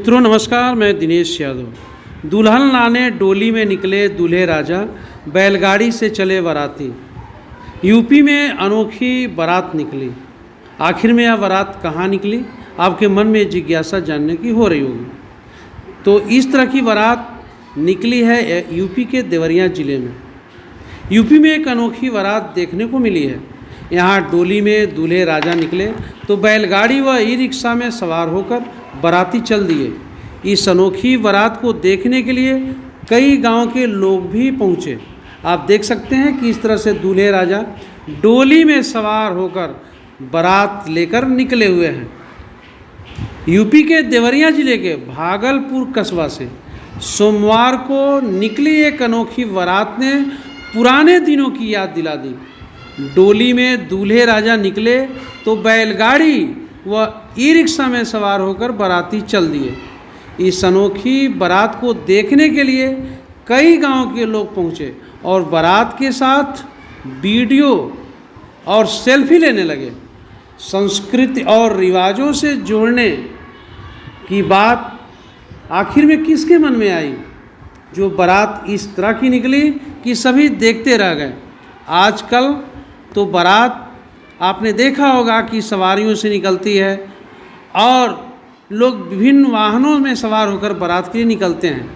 मित्रों नमस्कार, मैं दिनेश यादव। दुल्हन लाने डोली में निकले दूल्हे राजा, बैलगाड़ी से चले बाराती। यूपी में अनोखी बारात निकली। आखिर में यह बारात कहाँ निकली? आपके मन में जिज्ञासा जानने की हो रही होगी। तो इस तरह की बारात निकली है यूपी के देवरिया ज़िले में। यूपी में एक अनोखी बारात देखने को मिली है। यहाँ डोली में दूल्हे राजा निकले तो बैलगाड़ी व ई रिक्शा में सवार होकर बाराती चल दिए। इस अनोखी बारात को देखने के लिए कई गांव के लोग भी पहुँचे। आप देख सकते हैं कि इस तरह से दूल्हे राजा डोली में सवार होकर बारात लेकर निकले हुए हैं। यूपी के देवरिया ज़िले के भागलपुर कस्बा से सोमवार को निकली एक अनोखी बारात ने पुराने दिनों की याद दिला दी। डोली में दूल्हे राजा निकले तो बैलगाड़ी व ई रिक्शा में सवार होकर बाराती चल दिए। इस अनोखी बारात को देखने के लिए कई गांव के लोग पहुंचे और बारात के साथ वीडियो और सेल्फी लेने लगे। संस्कृति और रिवाजों से जोड़ने की बात आखिर में किसके मन में आई, जो बारात इस तरह की निकली कि सभी देखते रह गए। आजकल तो बारात आपने देखा होगा कि सवारियों से निकलती है और लोग विभिन्न वाहनों में सवार होकर बारात के लिए निकलते हैं,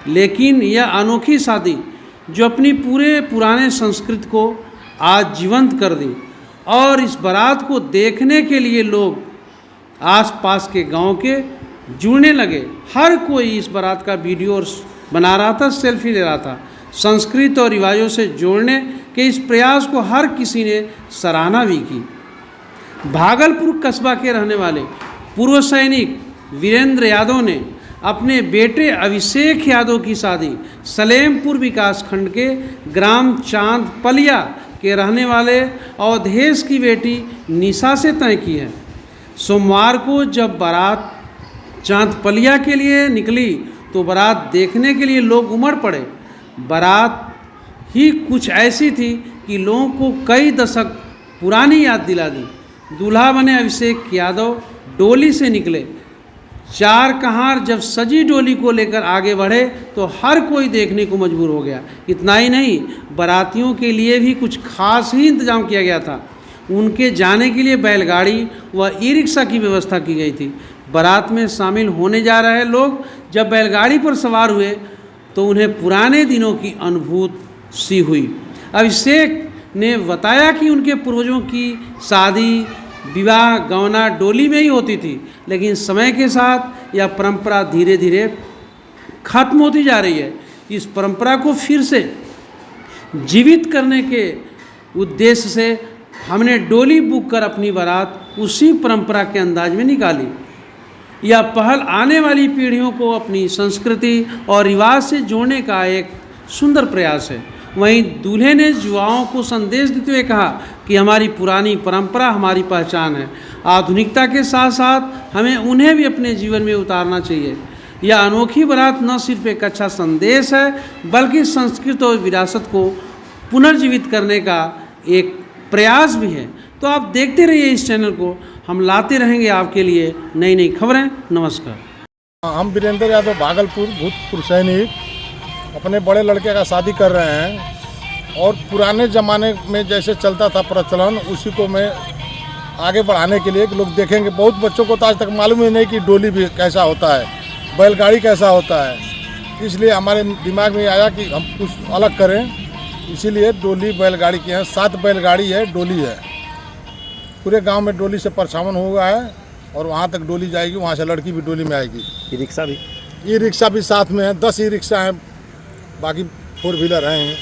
लेकिन यह अनोखी शादी जो अपनी पूरे पुराने संस्कृति को आज जीवंत कर दी और इस बारात को देखने के लिए लोग आसपास के गांव के जुड़ने लगे। हर कोई इस बारात का वीडियो बना रहा था, सेल्फी ले रहा था। संस्कृति और रिवाजों से जोड़ने के इस प्रयास को हर किसी ने सराहना भी की। भागलपुर कस्बा के रहने वाले पूर्व सैनिक वीरेंद्र यादव ने अपने बेटे अभिषेक यादव की शादी सलेमपुर विकास खंड के ग्राम चांदपलिया के रहने वाले अवधेश की बेटी निशा से तय की है। सोमवार को जब बारात चांदपलिया के लिए निकली तो बारात देखने के लिए लोग उमड़ पड़े। बारात ही कुछ ऐसी थी कि लोगों को कई दशक पुरानी याद दिला दी। दूल्हा बने अभिषेक यादव डोली से निकले। चार कहार जब सजी डोली को लेकर आगे बढ़े तो हर कोई देखने को मजबूर हो गया। इतना ही नहीं, बारातियों के लिए भी कुछ खास ही इंतजाम किया गया था। उनके जाने के लिए बैलगाड़ी व ई रिक्शा की व्यवस्था की गई थी। बारात में शामिल होने जा रहे लोग जब बैलगाड़ी पर सवार हुए तो उन्हें पुराने दिनों की अनुभूति सी हुई। अभिषेक ने बताया कि उनके पूर्वजों की शादी विवाह गौना डोली में ही होती थी, लेकिन समय के साथ यह परंपरा धीरे धीरे खत्म होती जा रही है। इस परंपरा को फिर से जीवित करने के उद्देश्य से हमने डोली बुक कर अपनी बारात उसी परंपरा के अंदाज में निकाली। यह पहल आने वाली पीढ़ियों को अपनी संस्कृति और रिवाज से जोड़ने का एक सुंदर प्रयास है। वहीं दूल्हे ने युवाओं को संदेश देते हुए कहा कि हमारी पुरानी परंपरा हमारी पहचान है। आधुनिकता के साथ साथ हमें उन्हें भी अपने जीवन में उतारना चाहिए। यह अनोखी बारात न सिर्फ एक अच्छा संदेश है बल्कि संस्कृति और विरासत को पुनर्जीवित करने का एक प्रयास भी है। तो आप देखते रहिए इस चैनल को, हम लाते रहेंगे आपके लिए नई नई खबरें। नमस्कार। हम वीरेंद्र यादव भागलपुर भूतपूर्व सैनिक अपने बड़े लड़के का शादी कर रहे हैं और पुराने ज़माने में जैसे चलता था प्रचलन उसी को मैं आगे बढ़ाने के लिए लोग देखेंगे। बहुत बच्चों को तो आज तक मालूम ही नहीं कि डोली भी कैसा होता है, बैलगाड़ी कैसा होता है। इसलिए हमारे दिमाग में आया कि हम कुछ अलग करें, इसीलिए डोली बैलगाड़ी की है। 7 बैलगाड़ी है, डोली है। पूरे गांव में डोली से परछावन हुआ है और वहां तक डोली जाएगी, वहां से लड़की भी डोली में आएगी। ई रिक्शा भी साथ में है। 10 ई रिक्शा हैं, बाकी 4 व्हीलर हैं।